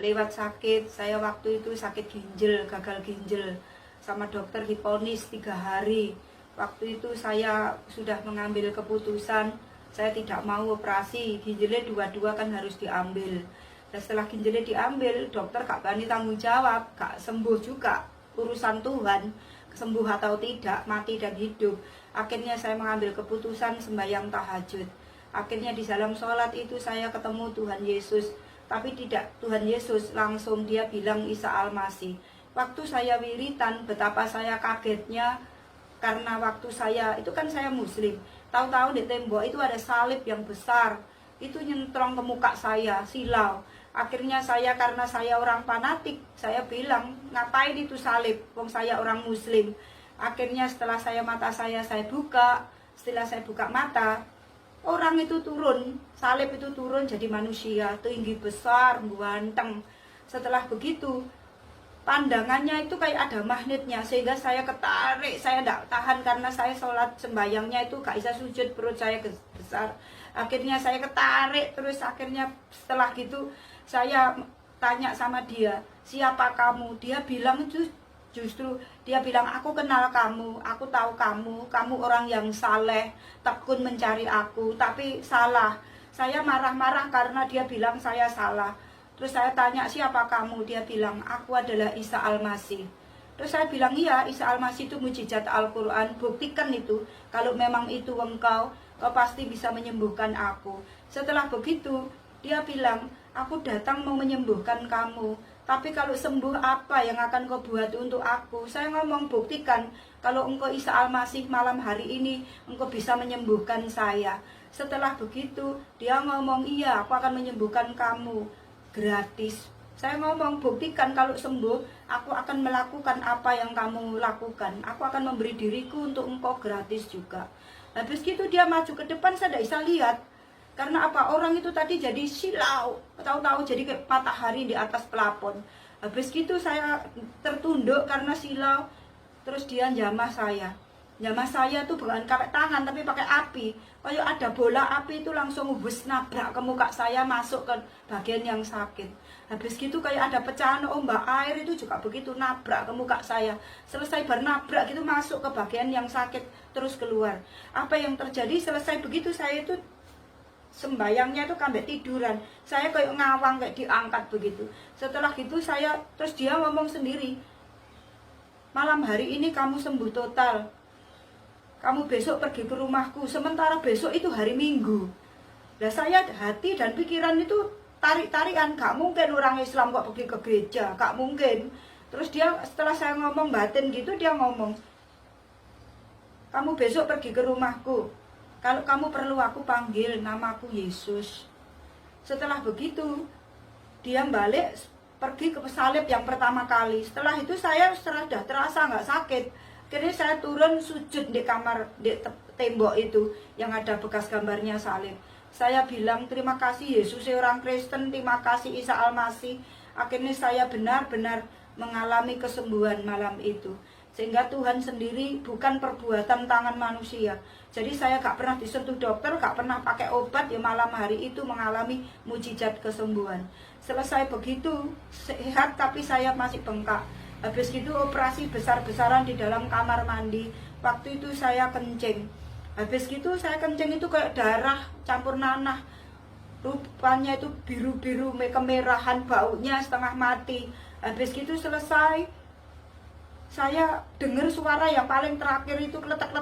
lewat sakit. Saya waktu itu sakit ginjal, gagal ginjal, sama dokter diponis 3 hari. Waktu itu saya sudah mengambil keputusan, saya tidak mau operasi. Ginjalnya dua-dua kan harus diambil. Dan setelah ginjalnya diambil, dokter gak berani tanggung jawab, gak sembuh juga. Urusan Tuhan, sembuh atau tidak, mati dan hidup. Akhirnya saya mengambil keputusan sembahyang tahajud. Akhirnya di dalam sholat itu saya ketemu Tuhan Yesus. Tapi tidak Tuhan Yesus, langsung dia bilang Isa Al-Masih. Waktu saya wiritan, betapa saya kagetnya. Karena waktu saya, itu kan saya muslim, tahu-tahu di tembok itu ada salib yang besar. Itu nyentrong ke muka saya, silau. Akhirnya saya, karena saya orang fanatik, saya bilang, ngapain itu salib? Wong saya orang muslim. Akhirnya setelah mata saya buka, setelah saya buka mata, orang itu turun, salib itu turun jadi manusia, tinggi besar, ganteng. Setelah begitu, pandangannya itu kayak ada magnetnya, sehingga saya ketarik, saya tidak tahan karena saya sholat sembayangnya itu gak bisa sujud, perut saya besar. Akhirnya saya ketarik terus. Akhirnya setelah gitu saya tanya sama dia, siapa kamu? Dia bilang justru dia bilang, aku kenal kamu, aku tahu kamu orang yang saleh, tekun mencari aku, tapi salah. Saya marah-marah karena dia bilang saya salah. Terus saya tanya, siapa kamu? Dia bilang, aku adalah Isa Al-Masih. Terus saya bilang, iya, Isa Al-Masih itu mujizat Al-Quran. Buktikan itu. Kalau memang itu engkau pasti bisa menyembuhkan aku. Setelah begitu, dia bilang, aku datang mau menyembuhkan kamu. Tapi kalau sembuh, apa yang akan kau buat untuk aku? Saya ngomong, buktikan. Kalau engkau Isa Al-Masih malam hari ini, engkau bisa menyembuhkan saya. Setelah begitu, dia ngomong, iya, aku akan menyembuhkan kamu. Gratis. Saya ngomong, buktikan kalau sembuh, aku akan melakukan apa yang kamu lakukan. Aku akan memberi diriku untuk engkau gratis juga. Habis gitu dia maju ke depan, saya tidak bisa lihat. Karena apa? Orang itu tadi jadi silau, tahu-tahu jadi kayak matahari di atas pelapon. Habis gitu saya tertunduk karena silau. Terus dia jamah saya. Jamah saya tuh bukan pakai tangan tapi pakai api. Kayak ada bola api itu langsung wes nabrak ke muka saya, masuk ke bagian yang sakit. Habis gitu kayak ada pecahan ombak air itu juga begitu, nabrak ke muka saya. Selesai bernabrak gitu masuk ke bagian yang sakit, terus keluar. Apa yang terjadi? Selesai begitu saya itu sembayangnya itu sampai tiduran. Saya kayak ngawang, kayak diangkat begitu. Setelah gitu terus dia ngomong sendiri, malam hari ini kamu sembuh total. Kamu besok pergi ke rumahku, sementara besok itu hari Minggu. Nah saya hati dan pikiran itu tarik-tarikan, gak mungkin orang Islam kok pergi ke gereja, gak mungkin. Terus dia setelah saya ngomong batin gitu, dia ngomong, kamu besok pergi ke rumahku. Kalau kamu perlu aku panggil namaku Yesus. Setelah begitu, dia balik pergi ke salib yang pertama kali. Setelah itu saya sudah terasa nggak sakit. Akhirnya saya turun sujud di kamar, di tembok itu yang ada bekas gambarnya salib. Saya bilang, terima kasih Yesus orang Kristen, terima kasih Isa Al-Masih. Akhirnya saya benar-benar mengalami kesembuhan malam itu. Sehingga Tuhan sendiri bukan perbuatan tangan manusia. Jadi saya gak pernah disentuh dokter, gak pernah pakai obat, ya malam hari itu mengalami mujizat kesembuhan. Selesai begitu, sehat tapi saya masih bengkak. Habis itu operasi besar-besaran di dalam kamar mandi. Waktu itu saya kencing. Habis gitu saya kencing itu kayak darah campur nanah. Rupanya itu biru-biru, kemerahan, baunya setengah mati. Habis gitu selesai, saya dengar suara yang paling terakhir itu letak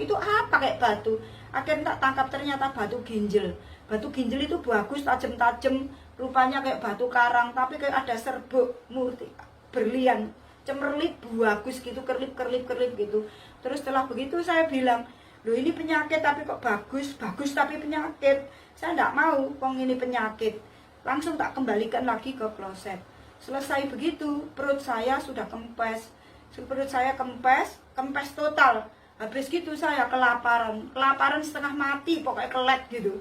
itu apa kayak batu. Akhirnya tak tangkap, ternyata batu ginjal. Batu ginjal itu bagus, tajam-tajam, rupanya kayak batu karang, tapi kayak ada serbuk murti berlian, cemerlit, bagus gitu, kerlip gitu. Terus setelah begitu saya bilang, loh ini penyakit tapi kok bagus tapi penyakit. Saya tidak mau, wong ini penyakit. Langsung tak kembalikan lagi ke kloset. Selesai begitu, perut saya sudah kempes. Perut saya kempes total. Habis gitu saya kelaparan setengah mati, pokoknya kelet gitu.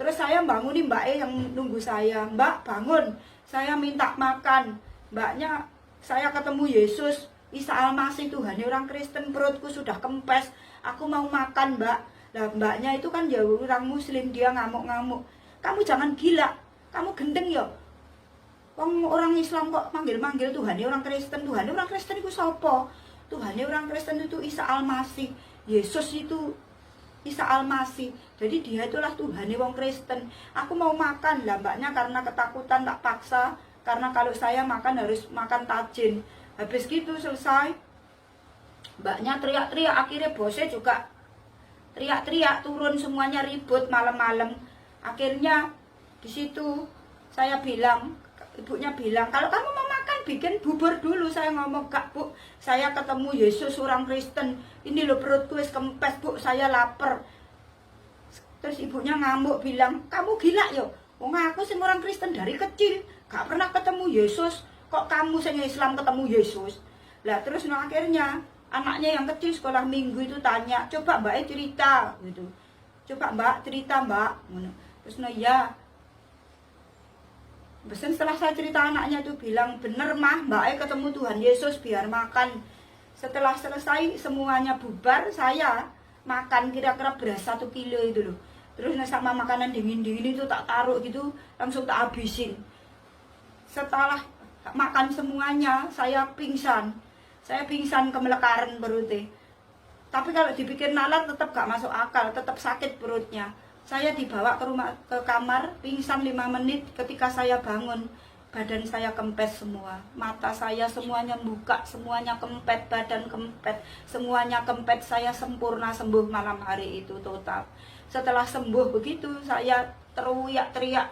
Terus saya bangunin Mbak E yang nunggu saya, Mbak bangun, saya minta makan. Mbaknya, saya ketemu Yesus, Isa Al-Masih, Tuhan orang Kristen, perutku sudah kempes, aku mau makan Mbak. Nah mbaknya itu kan ya orang Muslim, dia ngamuk-ngamuk, kamu jangan gila, kamu gendeng ya. Wong orang Islam kok manggil-manggil Tuhane orang Kristen. Tuhane orang Kristen itu sapa? Tuhane orang Kristen itu Isa Al-Masih. Yesus itu Isa Al-Masih. Jadi dia itulah Tuhane wong Kristen. Aku mau makan lah mbaknya, karena ketakutan tak paksa. Karena kalau saya makan harus makan tajin. Habis gitu selesai, mbaknya teriak-teriak. Akhirnya bosnya juga teriak-teriak, turun semuanya ribut malam-malam. Akhirnya di situ saya bilang, ibunya bilang, kalau kamu mau makan bikin bubur dulu. Saya ngomong, gak Bu, saya ketemu Yesus orang Kristen, ini loh perutku wis kempes Bu, saya lapar. Terus ibunya ngamuk bilang, kamu gila yo, wong aku sing orang Kristen dari kecil gak pernah ketemu Yesus, kok kamu sing Islam ketemu Yesus. Lah terus akhirnya anaknya yang kecil sekolah minggu itu tanya, coba mbak cerita gitu, coba mbak cerita mbak. Terus ya Besen setelah saya cerita, anaknya tuh bilang, bener mah mbak ketemu Tuhan Yesus biar makan. Setelah selesai semuanya bubar, saya makan kira-kira beras 1 kilo itu loh. Terus sama makanan dingin-dingin itu tak taruh gitu, langsung tak habisin. Setelah makan semuanya, saya pingsan. Saya pingsan kemelekaran perutnya. Tapi kalau dipikir nalar tetap gak masuk akal, tetap sakit perutnya. Saya dibawa ke kamar, pingsan 5 menit. Ketika saya bangun, badan saya kempes semua. Mata saya semuanya buka, semuanya kempet, badan kempet, semuanya kempet. Saya sempurna sembuh malam hari itu total. Setelah sembuh begitu, saya teriak-teriak.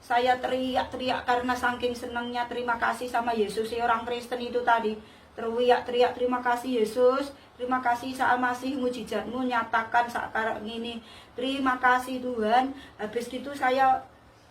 Saya teriak-teriak karena saking senangnya, terima kasih sama Yesus, orang Kristen itu tadi. Teriak-teriak, terima kasih Yesus, terima kasih Isa Al-Masih, mujizatmu nyatakan sekarang ini. Terima kasih Tuhan. Habis itu saya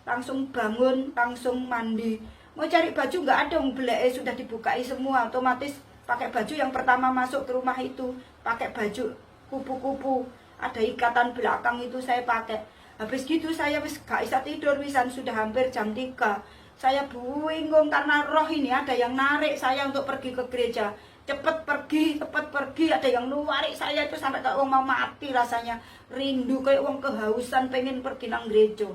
langsung bangun, langsung mandi. Mau cari baju nggak ada, belaknya sudah dibukai semua. Otomatis pakai baju yang pertama masuk ke rumah itu, pakai baju kupu-kupu, ada ikatan belakang itu saya pakai. Habis gitu saya gak bisa tidur, wisan sudah hampir jam 3. Saya bingung karena roh ini ada yang narik saya untuk pergi ke gereja. Cepet pergi, ada yang narik saya itu sampai kayak mau mati rasanya. Rindu kayak wong kehausan pengen pergi nang gereja.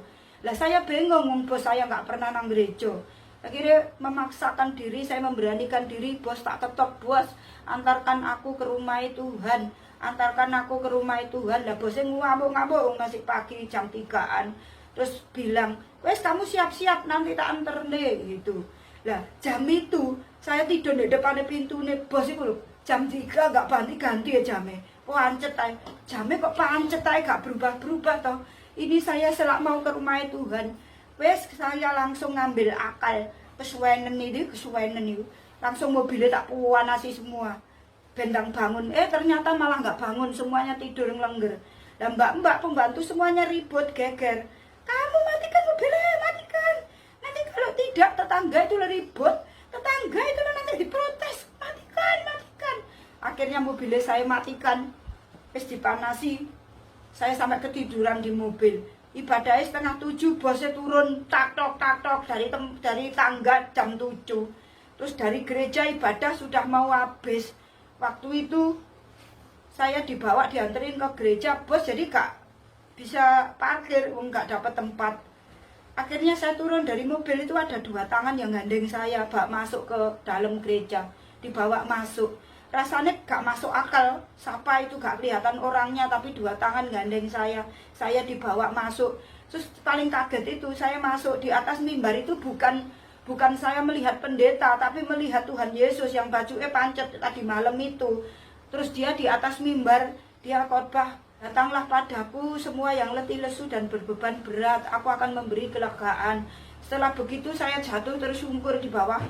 Lah saya bingung, bos saya nggak pernah nang gereja. Akhirnya memaksakan diri, saya memberanikan diri, bos tak ketok, bos antarkan aku ke rumah Tuhan. Antarkan aku ke rumah Tuhan. Lah bosnya ngamuk-ngamuk masih pagi jam 3-an. Terus bilang, wes kamu siap-siap nanti tak anter deh gitu. Lah jam itu saya tidur di depan pintu nih, bos itu loh, jam 3 gak ganti-ganti ya jamnya. Pancet aja, jamnya kok pancet aja gak berubah-berubah toh. Ini saya selak mau ke rumah Tuhan. Wes saya langsung ngambil akal, kesuwenen itu. Langsung mobilnya tak puanasi semua. Bentang bangun, ternyata malah gak bangun, semuanya tidur ngelengger. Dan mbak-mbak pembantu semuanya ribut, geger. Kamu matikan mobilnya, matikan. Nanti kalau tidak tetangga itu ribut, tetangga itu nanti diprotes, matikan. Akhirnya mobilnya saya matikan, terus dipanasi. Saya sampai ketiduran di mobil. Ibadahnya 6:30, bosnya turun tak-tok dari tangga jam 7. Terus dari gereja ibadah sudah mau habis. Waktu itu saya dibawa dianterin ke gereja, bos jadi gak bisa parkir, nggak dapat tempat. Akhirnya saya turun dari mobil itu, ada 2 tangan yang gandeng saya bawa masuk ke dalam gereja, dibawa masuk. Rasanya gak masuk akal, siapa itu gak kelihatan orangnya, tapi 2 tangan gandeng saya dibawa masuk. Terus paling kaget itu saya masuk di atas mimbar itu bukan saya melihat pendeta, tapi melihat Tuhan Yesus yang bajunya pancet tadi malam itu. Terus dia di atas mimbar, dia khotbah, datanglah padaku semua yang letih lesu dan berbeban berat, aku akan memberi kelegaan. Setelah begitu saya jatuh tersungkur di bawah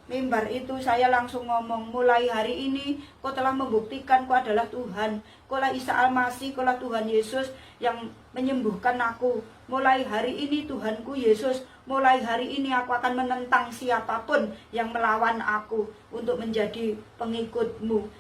mimbar itu. Saya langsung ngomong, mulai hari ini kau telah membuktikan kau adalah Tuhan, kau lah Isa Al-Masih, kau lah Tuhan Yesus yang menyembuhkan aku. Mulai hari ini Tuhanku Yesus, mulai hari ini aku akan menentang siapapun yang melawan aku untuk menjadi pengikutmu.